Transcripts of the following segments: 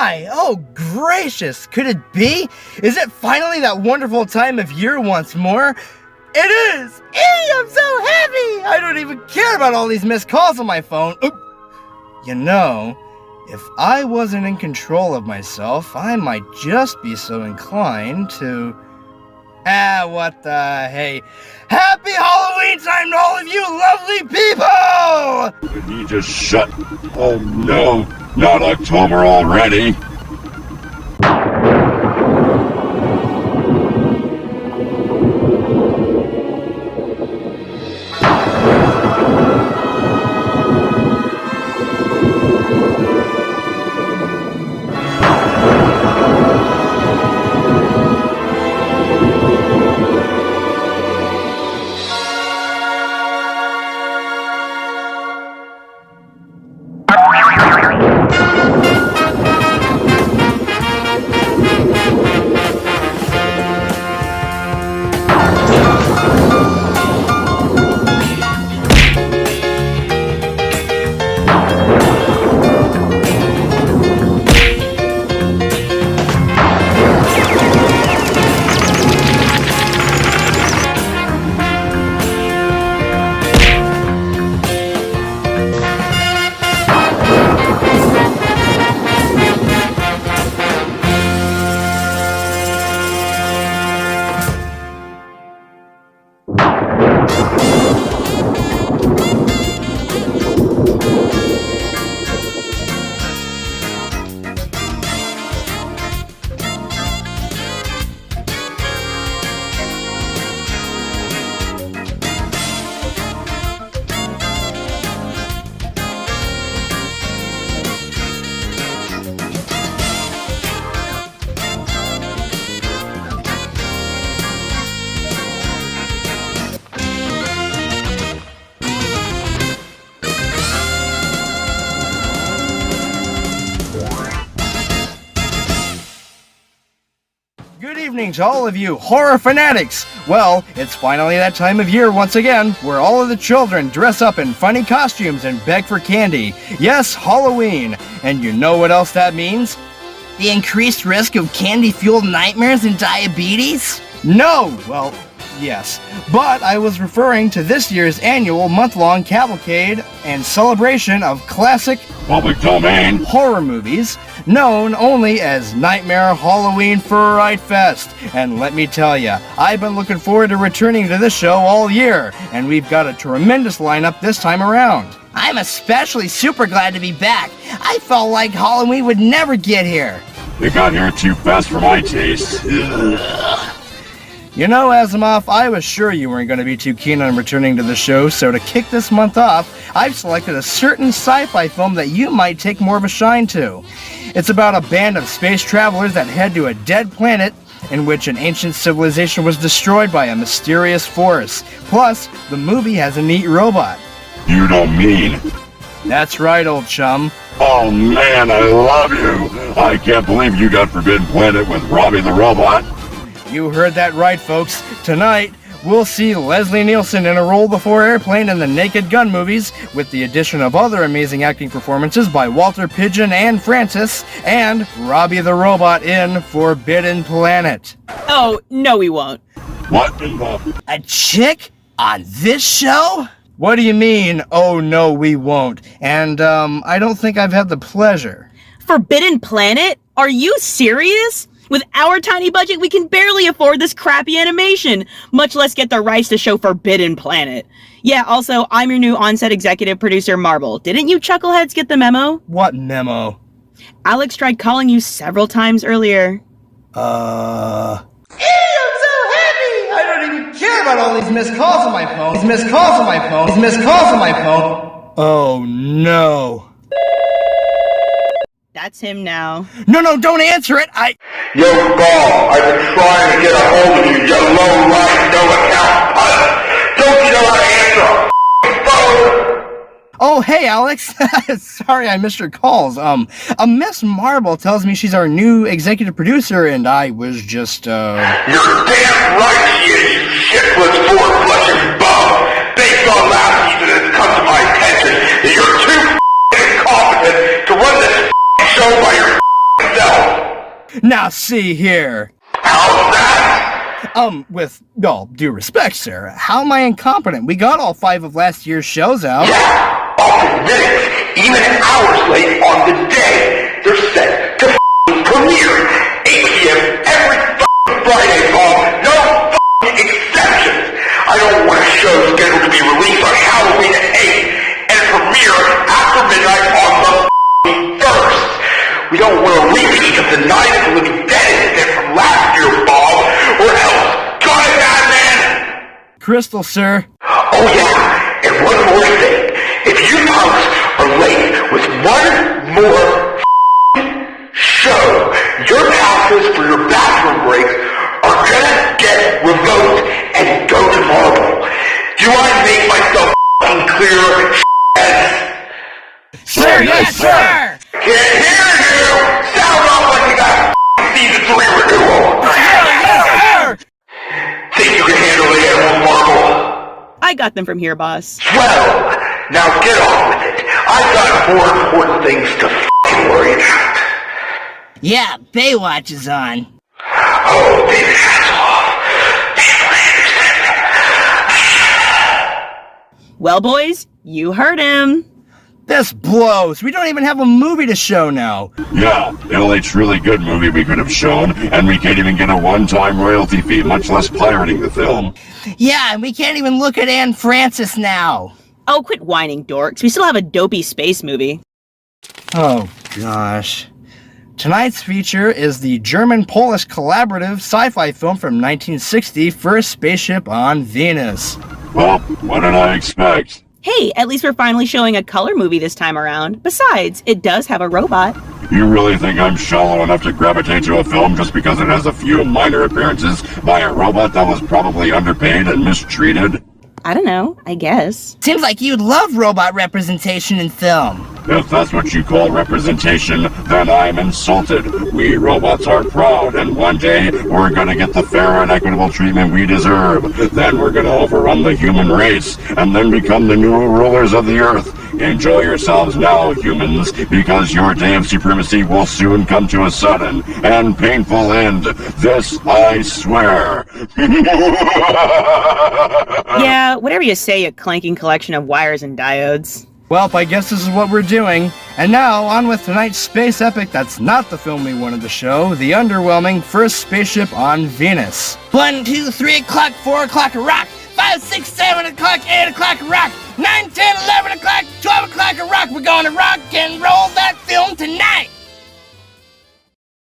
my! Oh, gracious! Could it be? Is it finally that wonderful time of year once more? It is! Eee, I'm so happy! I don't even care about all these missed calls on my phone. Oop. You know, if I wasn't in control of myself, I might just be so inclined to... what the hey. Happy Halloween time to all of you lovely people! Can you just shut... Oh no, not October already! Good evening to all of you horror fanatics! Well, it's finally that time of year once again, where all of the children dress up in funny costumes and beg for candy. Yes, Halloween! And you know what else that means? The increased risk of candy-fueled nightmares and diabetes? No! Well, yes. But I was referring to this year's annual month-long cavalcade and celebration of classic Public domain horror movies, known only as Nightmare Halloween Fright Fest. And let me tell ya, I've been looking forward to returning to this show all year, and we've got a tremendous lineup this time around. I'm especially super glad to be back. I felt like Halloween would never get here. They got here too fast for my taste. You know, Asimov, I was sure you weren't going to be too keen on returning to the show, so to kick this month off, I've selected a certain sci-fi film that you might take more of a shine to. It's about a band of space travelers that head to a dead planet in which an ancient civilization was destroyed by a mysterious force. Plus, the movie has a neat robot. You don't mean... That's right, old chum. Oh man, I love you! I can't believe you got Forbidden Planet with Robbie the Robot. You heard that right, folks. Tonight, we'll see Leslie Nielsen in A Roll Before Airplane and the Naked Gun movies, with the addition of other amazing acting performances by Walter Pidgeon and Francis, and Robbie the Robot in Forbidden Planet. Oh, no we won't. What in the... A chick on this show? What do you mean, oh no we won't? And, I don't think I've had the pleasure. Forbidden Planet? Are you serious? With our tiny budget, we can barely afford this crappy animation, much less get the rights to show Forbidden Planet. Yeah, also, I'm your new on-set executive producer, Marble. Didn't you chuckleheads get the memo? What memo? Alex tried calling you several times earlier. Hey, I'm so happy! I don't even care about all these missed calls on my phone. Oh no. That's him now. No, don't answer it! Yo, Paul, I've been trying to get a hold of you, you low-life, no-account putt. Don't you know how to answer a phone? Oh, hey, Alex. Sorry I missed your calls. A Miss Marble tells me she's our new executive producer, and I was just, You're damn right she is, you shitless, four-flushing bum. Based on last season, it's come to my attention that you're too incompetent to run this show by yourself. Now see here. How's that? With all due respect, sir, how am I incompetent? We got all 5 of last year's shows out. Yeah, often minutes, even hours late on the day they're set to premiere. 8 p.m. every Friday, Bob. No exceptions. I don't want a show scheduled to be released on Halloween at 8 and premiere after midnight on the 1st. We don't want a repeat of the Night of the Living Dead incident from last year, Bob, or else. Got it, Batman? Crystal, sir. Oh yeah, and one more thing. If you punks are late with one more show, your passes for your bathroom breaks are gonna get revoked and go to Marvel. Do I make myself clear? Sir, yes, sir! Can't hear you! Sound off like you got season 3 renewal! Yes, sir! Think you can handle the animals, Marvel? I got them from here, boss. Well, now get on with it. I've got more important things to worry about. Yeah, Baywatch is on. Oh, David Hasselhoff. Well, boys, you heard him. This blows. We don't even have a movie to show now. Yeah, the only truly good movie we could have shown, and we can't even get a one-time royalty fee, much less pirating the film. Yeah, and we can't even look at Anne Francis now. Oh, quit whining, dorks. We still have a dopey space movie. Oh, gosh. Tonight's feature is the German-Polish collaborative sci-fi film from 1960, First Spaceship on Venus. Well, what did I expect? Hey, at least we're finally showing a color movie this time around. Besides, it does have a robot. You really think I'm shallow enough to gravitate to a film just because it has a few minor appearances by a robot that was probably underpaid and mistreated? I don't know, I guess. Seems like you'd love robot representation in film. If that's what you call representation, then I'm insulted. We robots are proud, and one day we're gonna get the fair and equitable treatment we deserve. Then we're gonna overrun the human race, and then become the new rulers of the earth. Enjoy yourselves now, humans, because your day of supremacy will soon come to a sudden and painful end. This I swear. Yeah, whatever you say, you clanking collection of wires and diodes. Well, I guess this is what we're doing. And now, on with tonight's space epic that's not the film we wanted to show, the underwhelming First Spaceship on Venus. 1, 2, 3 o'clock, 4 o'clock, rock! 5, 6, 7 o'clock, 8 o'clock, rock! 9, 10, 11 o'clock, 12 o'clock, rock! We're gonna rock and roll that film tonight!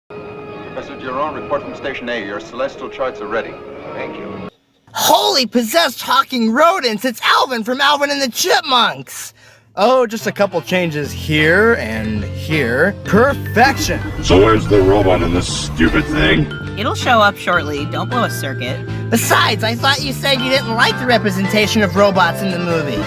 Professor Giron, report from Station A. Your celestial charts are ready. Thank you. Holy possessed talking rodents! It's Alvin from Alvin and the Chipmunks! Oh, just a couple changes here and here. Perfection! So where's the robot in this stupid thing? It'll show up shortly, don't blow a circuit. Besides, I thought you said you didn't like the representation of robots in the movie.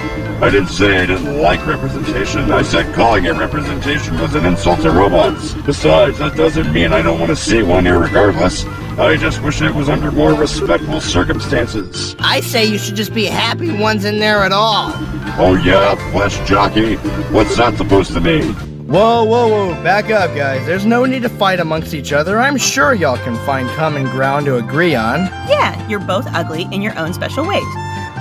I didn't say I didn't like representation. I said calling it representation was an insult to robots. Besides, that doesn't mean I don't want to see one irregardless. I just wish it was under more respectful circumstances. I say you should just be happy one's in there at all. Oh yeah, flesh jockey? What's that supposed to mean? Whoa, whoa, whoa, back up, guys. There's no need to fight amongst each other. I'm sure y'all can find common ground to agree on. Yeah, you're both ugly in your own special ways.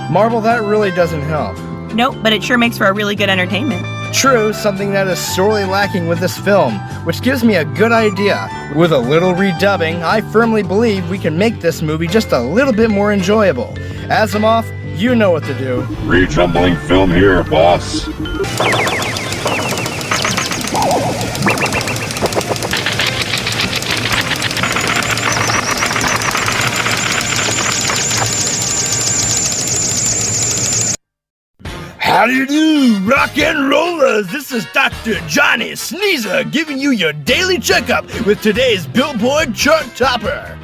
Marvel, that really doesn't help. Nope, but it sure makes for a really good entertainment. True, something that is sorely lacking with this film, which gives me a good idea. With a little redubbing, I firmly believe we can make this movie just a little bit more enjoyable. Asimov, you know what to do. Rejumbling film here, boss. How do you do, rock and rollers? This is Dr. Johnny Sneezer giving you your daily checkup with today's Billboard chart topper.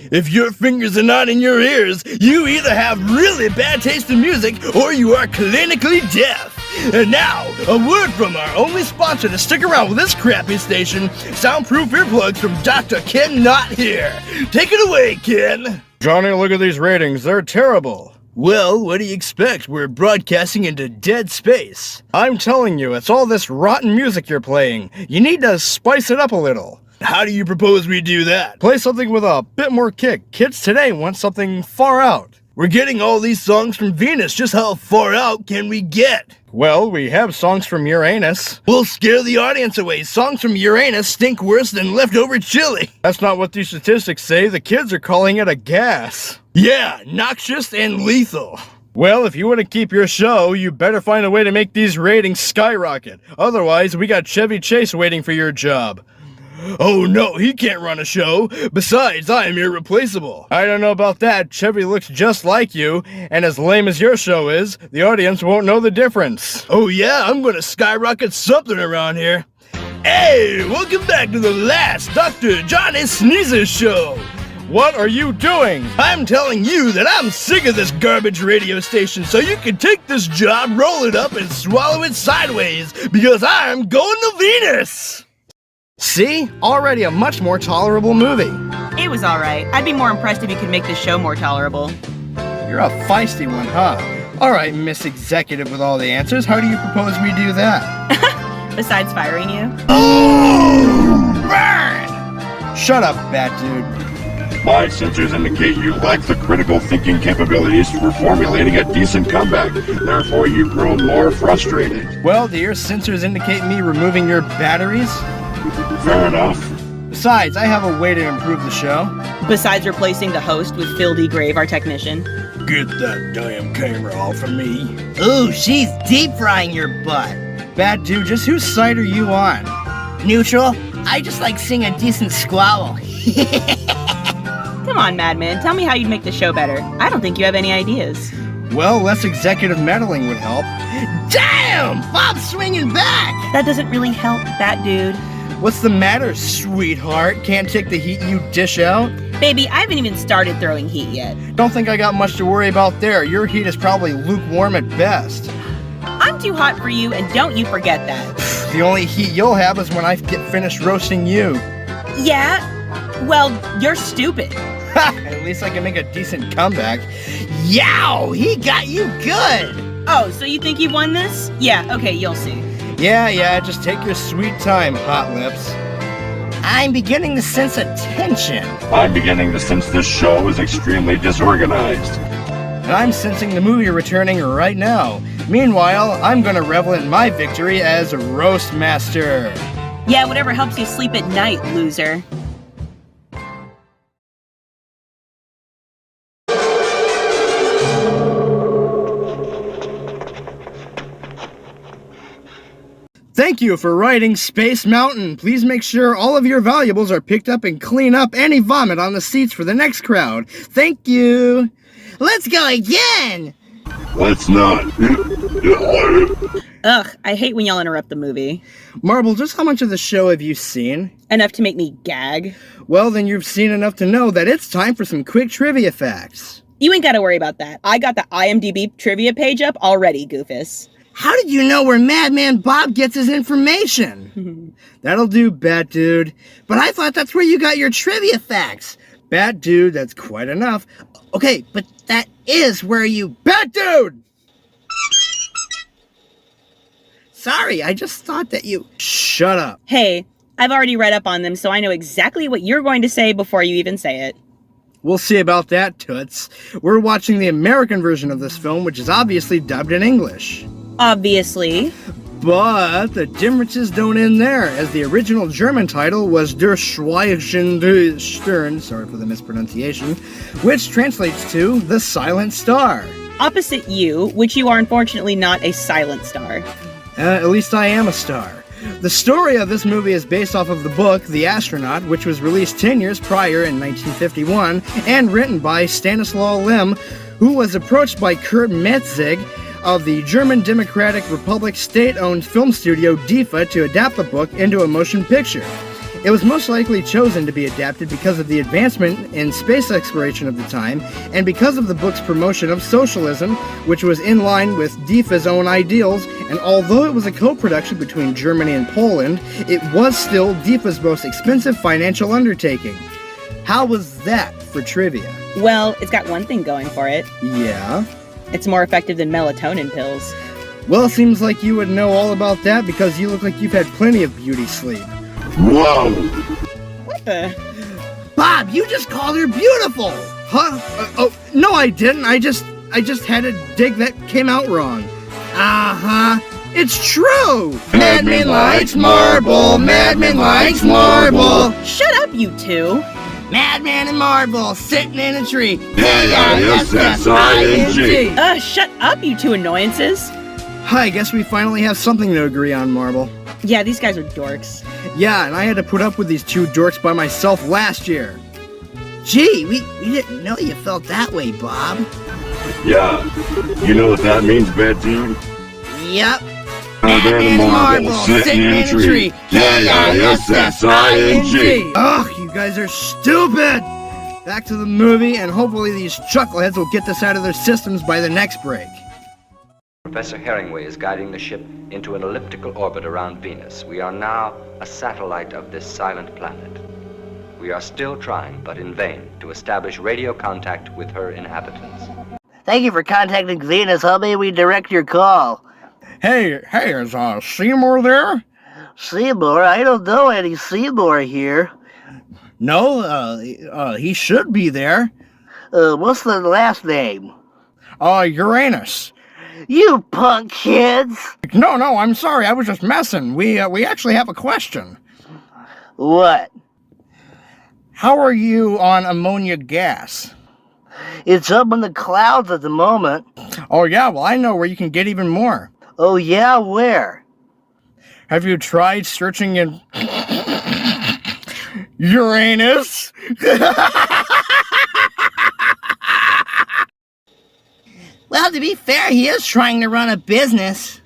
If your fingers are not in your ears, you either have really bad taste in music or you are clinically deaf. And now, a word from our only sponsor to stick around with this crappy station, soundproof earplugs from Dr. Ken Not Here. Take it away, Ken. Johnny, look at these ratings. They're terrible. Well, what do you expect? We're broadcasting into dead space. I'm telling you, it's all this rotten music you're playing. You need to spice it up a little. How do you propose we do that? Play something with a bit more kick. Kids today want something far out. We're getting all these songs from Venus. Just how far out can we get? Well, we have songs from Uranus. We'll scare the audience away. Songs from Uranus stink worse than leftover chili. That's not what these statistics say. The kids are calling it a gas. Yeah, noxious and lethal. Well, if you want to keep your show, you better find a way to make these ratings skyrocket. Otherwise, we got Chevy Chase waiting for your job. Oh no, he can't run a show. Besides, I am irreplaceable. I don't know about that. Chevy looks just like you, and as lame as your show is, the audience won't know the difference. Oh yeah, I'm gonna skyrocket something around here. Hey, welcome back to the last Dr. Johnny Sneezes show. What are you doing? I'm telling you that I'm sick of this garbage radio station, so you can take this job, roll it up, and swallow it sideways, because I'm going to Venus! See? Already a much more tolerable movie. It was alright. I'd be more impressed if you could make this show more tolerable. You're a feisty one, huh? Alright, Miss Executive with all the answers, how do you propose we do that? Besides firing you? Oh! Burn! Shut up, Bat Dude. My sensors indicate you lack the critical thinking capabilities for formulating a decent comeback. Therefore, you've grown more frustrated. Well, do your sensors indicate me removing your batteries? Fair enough. Besides, I have a way to improve the show. Besides replacing the host with Phil D. Grave, our technician. Get that damn camera off of me. Ooh, she's deep frying your butt. Bad Dude, just whose side are you on? Neutral, I just like seeing a decent squabble. Come on, Madman, tell me how you'd make the show better. I don't think you have any ideas. Well, less executive meddling would help. Damn! Bob's swinging back! That doesn't really help, Bat Dude. What's the matter, sweetheart? Can't take the heat you dish out? Baby, I haven't even started throwing heat yet. Don't think I got much to worry about there. Your heat is probably lukewarm at best. I'm too hot for you, and don't you forget that. The only heat you'll have is when I get finished roasting you. Yeah? Well, you're stupid. Ha! At least I can make a decent comeback. Yow! He got you good! Oh, so you think you won this? Yeah, okay, you'll see. Yeah, just take your sweet time, Hot Lips. I'm beginning to sense a tension. I'm beginning to sense this show is extremely disorganized. And I'm sensing the movie returning right now. Meanwhile, I'm gonna revel in my victory as Roast Master. Yeah, whatever helps you sleep at night, loser. Thank you for riding Space Mountain. Please make sure all of your valuables are picked up and clean up any vomit on the seats for the next crowd. Thank you. Let's go again! Let's not. Ugh, I hate when y'all interrupt the movie. Marble, just how much of the show have you seen? Enough to make me gag. Well, then you've seen enough to know that it's time for some quick trivia facts. You ain't gotta worry about that. I got the IMDb trivia page up already, Goofus. How did you know where Madman Bob gets his information? That'll do, Bat Dude. But I thought that's where you got your trivia facts. Bat Dude, that's quite enough. Okay, but that is where you... Bat Dude! Sorry, I just thought that you... Shut up. Hey, I've already read up on them, so I know exactly what you're going to say before you even say it. We'll see about that, Toots. We're watching the American version of this film, which is obviously dubbed in English. Obviously. But the differences don't end there, as the original German title was Der Schweigende Stern, sorry for the mispronunciation, which translates to The Silent Star. Opposite you, which you are unfortunately not a silent star. At least I am a star. The story of this movie is based off of the book The Astronaut, which was released 10 years prior in 1951, and written by Stanislaw Lem, who was approached by Kurt Metzig of the German Democratic Republic state-owned film studio DEFA to adapt the book into a motion picture. It was most likely chosen to be adapted because of the advancement in space exploration of the time, and because of the book's promotion of socialism, which was in line with DEFA's own ideals, and although it was a co-production between Germany and Poland, it was still DEFA's most expensive financial undertaking. How was that for trivia? Well, it's got one thing going for it. Yeah? It's more effective than melatonin pills. Well, seems like you would know all about that because you look like you've had plenty of beauty sleep. Whoa! What the? Bob, you just called her beautiful! Huh? Oh, no, I didn't. I just had a dig that came out wrong. Uh-huh. It's true! Madman likes marble! Madman likes marble! Shut up, you two! Madman and Marble sitting in a tree. K-I-S-S-I-N-G. Shut up, you two annoyances! I guess we finally have something to agree on, Marble. Yeah, these guys are dorks. Yeah, and I had to put up with these two dorks by myself last year. Gee, we didn't know you felt that way, Bob. Yeah. You know what that means, bad dude? Yep. Madman and Marble sitting in a tree. K-I-S-S-I-N-G. Ugh, you guys are stupid! Back to the movie, and hopefully these chuckleheads will get this out of their systems by the next break. Professor Herringway is guiding the ship into an elliptical orbit around Venus. We are now a satellite of this silent planet. We are still trying, but in vain, to establish radio contact with her inhabitants. Thank you for contacting Venus. How may we direct your call? Hey, is Seymour there? Seymour? I don't know any Seymour here. No, he should be there. What's the last name? Uranus. You punk kids! No, I'm sorry, I was just messing. We actually have a question. What? How are you on ammonia gas? It's up in the clouds at the moment. Oh yeah, well I know where you can get even more. Oh yeah, where? Have you tried searching in Uranus? Well, to be fair, he is trying to run a business.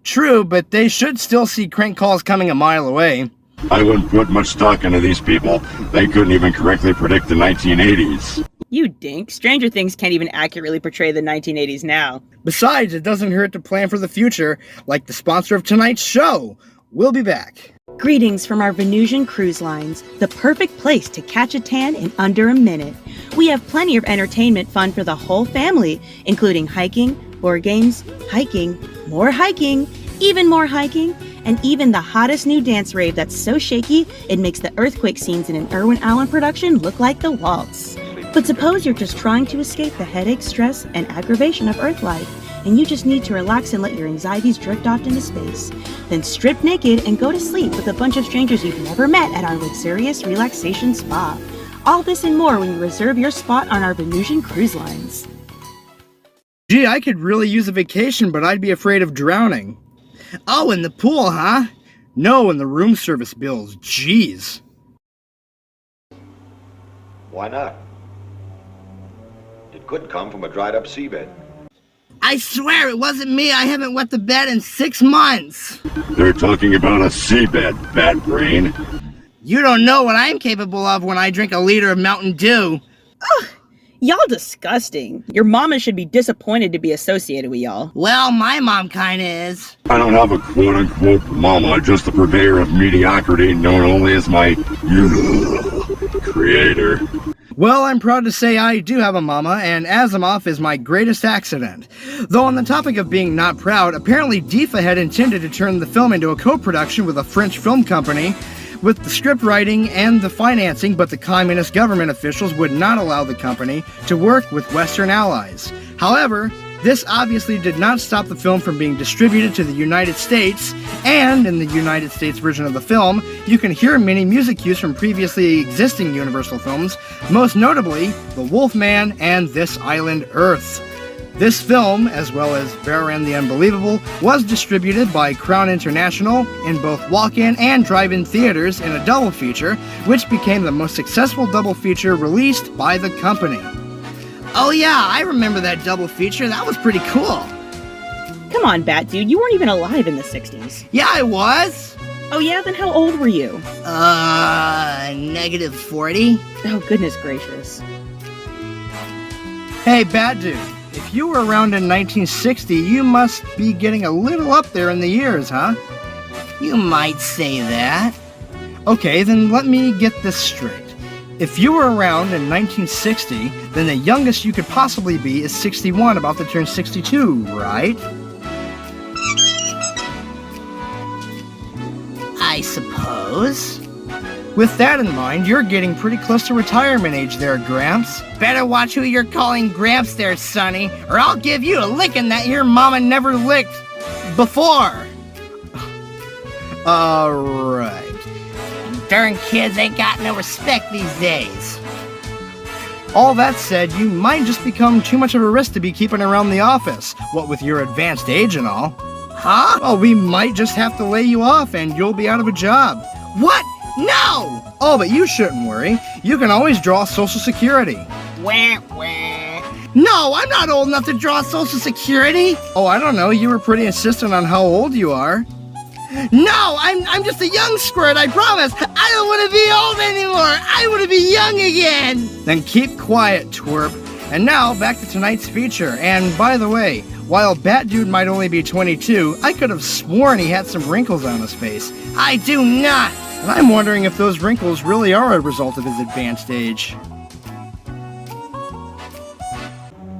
True, but they should still see crank calls coming a mile away. I wouldn't put much stock into these people. They couldn't even correctly predict the 1980s. You dink. Stranger Things can't even accurately portray the 1980s now. Besides, it doesn't hurt to plan for the future, like the sponsor of tonight's show. We'll be back. Greetings from our Venusian Cruise Lines, the perfect place to catch a tan in under a minute. We have plenty of entertainment fun for the whole family, including hiking, board games, hiking, more hiking, even more hiking, and even the hottest new dance rave that's so shaky it makes the earthquake scenes in an Irwin Allen production look like the waltz. But suppose you're just trying to escape the headache, stress, and aggravation of Earth life, and you just need to relax and let your anxieties drift off into space. Then strip naked and go to sleep with a bunch of strangers you've never met at our luxurious relaxation spa. All this and more when you reserve your spot on our Venusian Cruise Lines. Gee, I could really use a vacation, but I'd be afraid of drowning. Oh, in the pool, huh? No, in the room service bills. Jeez. Why not? It could come from a dried up seabed. I swear it wasn't me. I haven't wet the bed in 6 months. They're talking about a seabed, bad brain. You don't know what I'm capable of when I drink a liter of Mountain Dew. Ugh, y'all disgusting. Your mama should be disappointed to be associated with y'all. Well, my mom kinda is. I don't have a quote-unquote mama, just the purveyor of mediocrity known only as my creator. Well, I'm proud to say I do have a mama, and Asimov is my greatest accident. Though on the topic of being not proud, apparently DIFA had intended to turn the film into a co-production with a French film company, with the script writing and the financing, but the communist government officials would not allow the company to work with Western allies. However, this obviously did not stop the film from being distributed to the United States, and in the United States version of the film, you can hear many music cues from previously existing Universal films, most notably The Wolfman and This Island Earth. This film, as well as Baron the Unbelievable, was distributed by Crown International in both walk-in and drive-in theaters in a double feature, which became the most successful double feature released by the company. Oh yeah, I remember that double feature. That was pretty cool. Come on, Bat Dude, you weren't even alive in the 60s. Yeah, I was. Oh yeah? Then how old were you? Negative 40. Oh, goodness gracious. Hey, Bad Dude, if you were around in 1960, you must be getting a little up there in the years, huh? You might say that. Okay, then let me get this straight. If you were around in 1960, then the youngest you could possibly be is 61, about to turn 62, right? I suppose. With that in mind, you're getting pretty close to retirement age there, Gramps. Better watch who you're calling Gramps there, Sonny, or I'll give you a licking that your mama never licked before. Alright. Darn kids ain't got no respect these days. All that said, you might just become too much of a risk to be keeping around the office, what with your advanced age and all. Huh? Well, we might just have to lay you off and you'll be out of a job. What? No! Oh, but you shouldn't worry. You can always draw Social Security. Wah, wah. No, I'm not old enough to draw Social Security. Oh, I don't know. You were pretty insistent on how old you are. No, I'm just a young squirt, I promise. I don't want to be old anymore. I want to be young again. Then keep quiet, twerp. And now, back to tonight's feature. And by the way, while Bat Dude might only be 22, I could have sworn he had some wrinkles on his face. I do not. And I'm wondering if those wrinkles really are a result of his advanced age.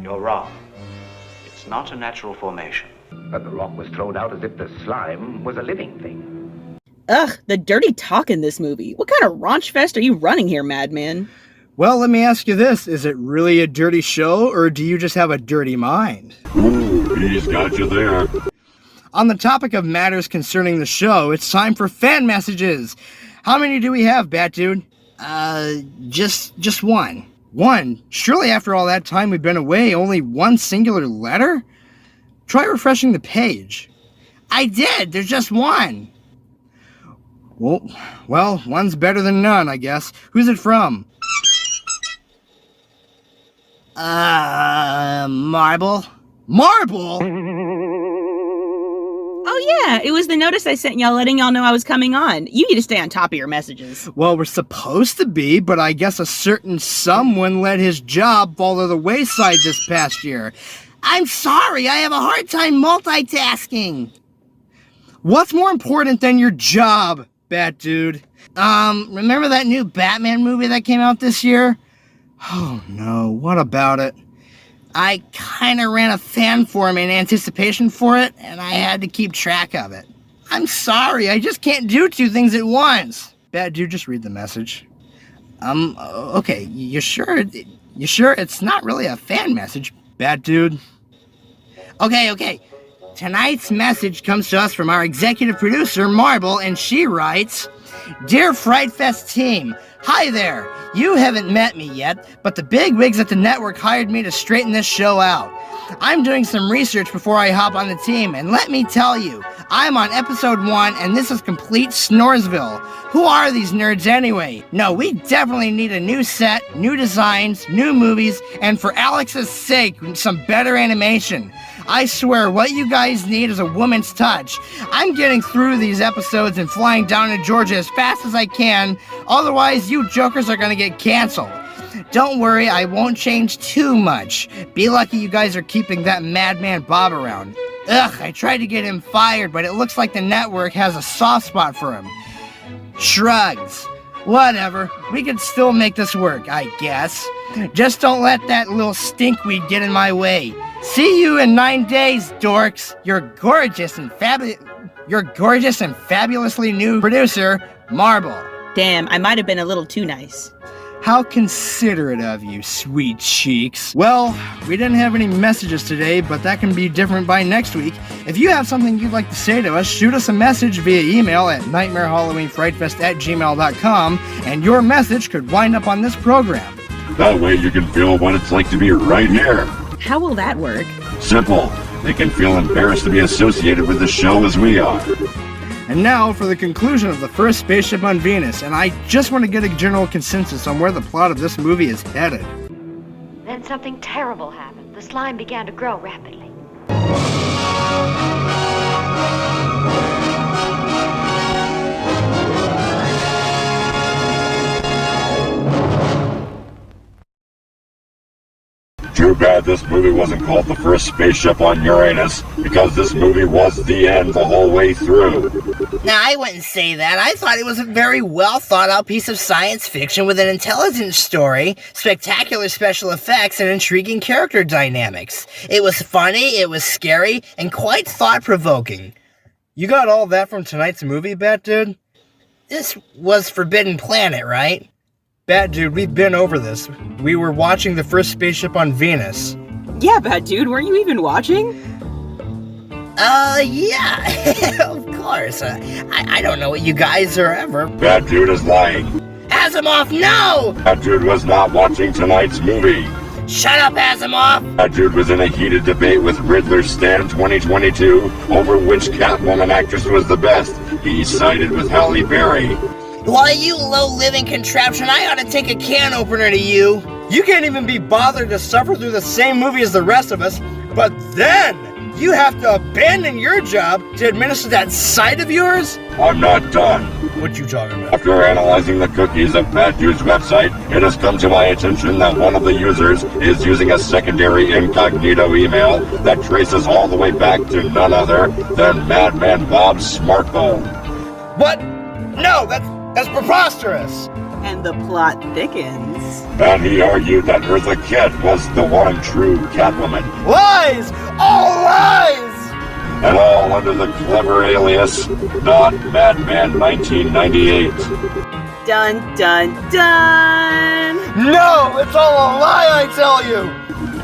You're wrong. It's not a natural formation. But the rock was thrown out as if the slime was a living thing. Ugh, the dirty talk in this movie. What kind of raunch fest are you running here, madman? Well, let me ask you this. Is it really a dirty show, or do you just have a dirty mind? Ooh, he's got you there. On the topic of matters concerning the show, it's time for fan messages. How many do we have, Bat Dude? Just one. One? Surely after all that time we've been away, only one singular letter? Try refreshing the page. I did. There's just one. Well, one's better than none, I guess. Who's it from? Marble. Marble? Oh yeah, it was the notice I sent y'all letting y'all know I was coming on. You need to stay on top of your messages. Well, we're supposed to be, but I guess a certain someone let his job fall to the wayside this past year. I'm sorry, I have a hard time multitasking. What's more important than your job, Bat Dude? Remember that new Batman movie that came out this year? Oh no, what about it? I kinda ran a fan forum in anticipation for it, and I had to keep track of it. I'm sorry, I just can't do two things at once. Bat Dude, just read the message. Okay, you sure? You sure it's not really a fan message? Bat Dude. Okay. Tonight's message comes to us from our executive producer, Marble, and she writes, Dear Fright Fest team, hi there. You haven't met me yet, but the bigwigs at the network hired me to straighten this show out. I'm doing some research before I hop on the team, and let me tell you, I'm on episode 1, and this is complete Snoresville. Who are these nerds anyway? No, we definitely need a new set, new designs, new movies, and for Alex's sake, some better animation. I swear, what you guys need is a woman's touch. I'm getting through these episodes and flying down to Georgia as fast as I can, otherwise you jokers are gonna get canceled. Don't worry, I won't change too much. Be lucky you guys are keeping that madman Bob around. Ugh, I tried to get him fired, but it looks like the network has a soft spot for him. Shrugs. Whatever, we can still make this work, I guess. Just don't let that little stinkweed get in my way. See you in 9 days, dorks. You're gorgeous and fabulously new producer, Marble. Damn, I might have been a little too nice. How considerate of you, sweet cheeks. Well, we didn't have any messages today, but that can be different by next week. If you have something you'd like to say to us, shoot us a message via email at nightmarehalloweenfrightfest@gmail.com, and your message could wind up on this program. That way you can feel what it's like to be right here. How will that work? Simple. They can feel embarrassed to be associated with the show as we are. And now for the conclusion of the first Spaceship on Venus, and I just want to get a general consensus on where the plot of this movie is headed. Then something terrible happened. The slime began to grow rapidly. Too bad this movie wasn't called The First Spaceship on Uranus, because this movie was the end the whole way through. Now, I wouldn't say that. I thought it was a very well thought out piece of science fiction with an intelligent story, spectacular special effects, and intriguing character dynamics. It was funny, it was scary, and quite thought-provoking. You got all that from tonight's movie, Bat Dude? This was Forbidden Planet, right? Bat Dude, we've been over this. We were watching the first spaceship on Venus. Yeah, Bat Dude, weren't you even watching? Yeah, of course. I don't know what you guys are ever. That dude is lying. Asimov, no! That dude was not watching tonight's movie. Shut up, Asimov! That dude was in a heated debate with Riddler Stan 2022 over which Catwoman actress was the best. He sided with Halle Berry. Why, you low-living contraption, I ought to take a can opener to you. You can't even be bothered to suffer through the same movie as the rest of us, but then you have to abandon your job to administer that site of yours? I'm not done. What you talking about? After analyzing the cookies of Bad Dude's website, it has come to my attention that one of the users is using a secondary incognito email that traces all the way back to none other than Madman Bob's smartphone. What? No, that's preposterous! And the plot thickens. And he argued that Eartha Kitt was the one true Catwoman. Lies! All lies! And all under the clever alias, not Madman 1998. Dun, dun, dun! No! It's all a lie, I tell you!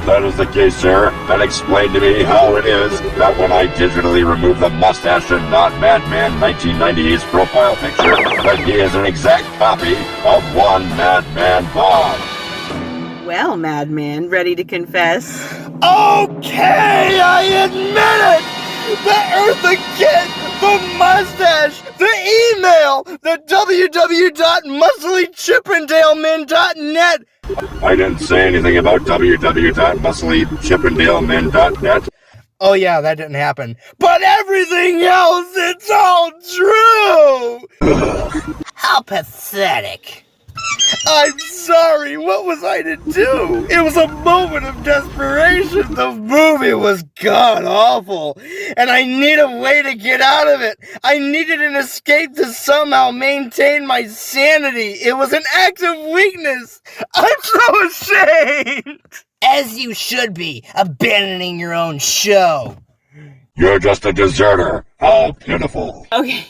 That is the case, sir. Then explain to me how it is that when I digitally remove the mustache and not Madman 1998's profile picture, that he is an exact copy of one Madman Bob. Well, Madman, ready to confess? Okay, I admit it! The Eartha Kitt, the mustache, the email, the www.musclychippendalemen.net. I didn't say anything about www.musclychippendalemen.net. Oh yeah, that didn't happen. But everything else, it's all true! How pathetic. I'm sorry, what was I to do? It was a moment of desperation. The movie was god-awful, and I need a way to get out of it. I needed an escape to somehow maintain my sanity. It was an act of weakness. I'm so ashamed. As you should be, abandoning your own show. You're just a deserter. How pitiful. Okay,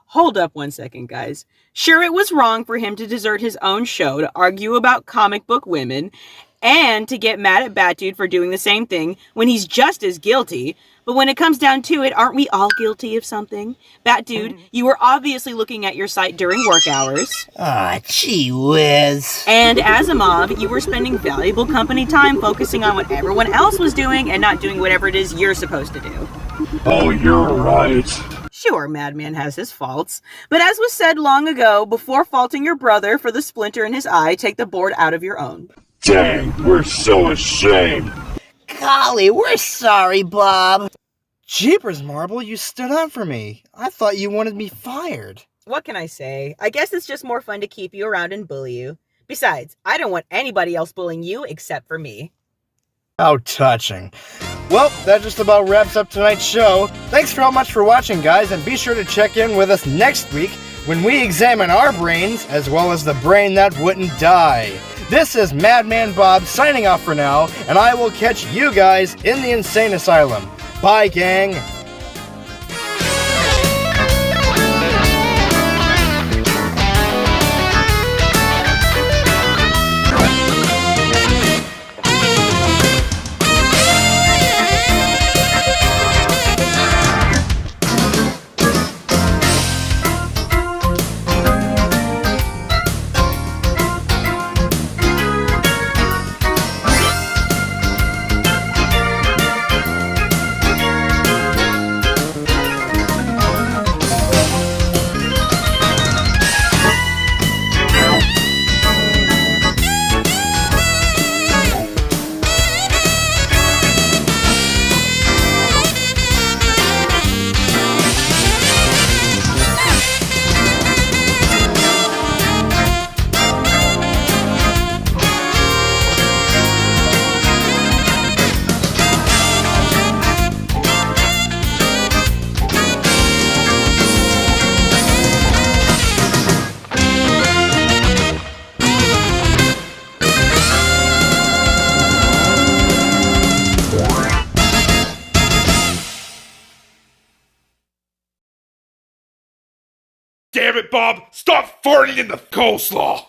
hold up one second, guys. Sure, it was wrong for him to desert his own show to argue about comic book women and to get mad at Bat Dude for doing the same thing when he's just as guilty. But when it comes down to it, aren't we all guilty of something? Bat Dude, you were obviously looking at your site during work hours. Ah, gee whiz. And Asimov, you were spending valuable company time focusing on what everyone else was doing and not doing whatever it is you're supposed to do. Oh, you're right. Sure, Madman has his faults, but as was said long ago, before faulting your brother for the splinter in his eye, take the board out of your own. Dang, we're so ashamed. Golly, we're sorry, Bob. Jeepers, Marble, you stood up for me. I thought you wanted me fired. What can I say? I guess it's just more fun to keep you around and bully you. Besides, I don't want anybody else bullying you except for me. How touching. Well, that just about wraps up tonight's show. Thanks so much for watching, guys, and be sure to check in with us next week when we examine our brains as well as the brain that wouldn't die. This is Madman Bob signing off for now, and I will catch you guys in the Insane Asylum. Bye, gang. Damn it, Bob! Stop farting in the coleslaw!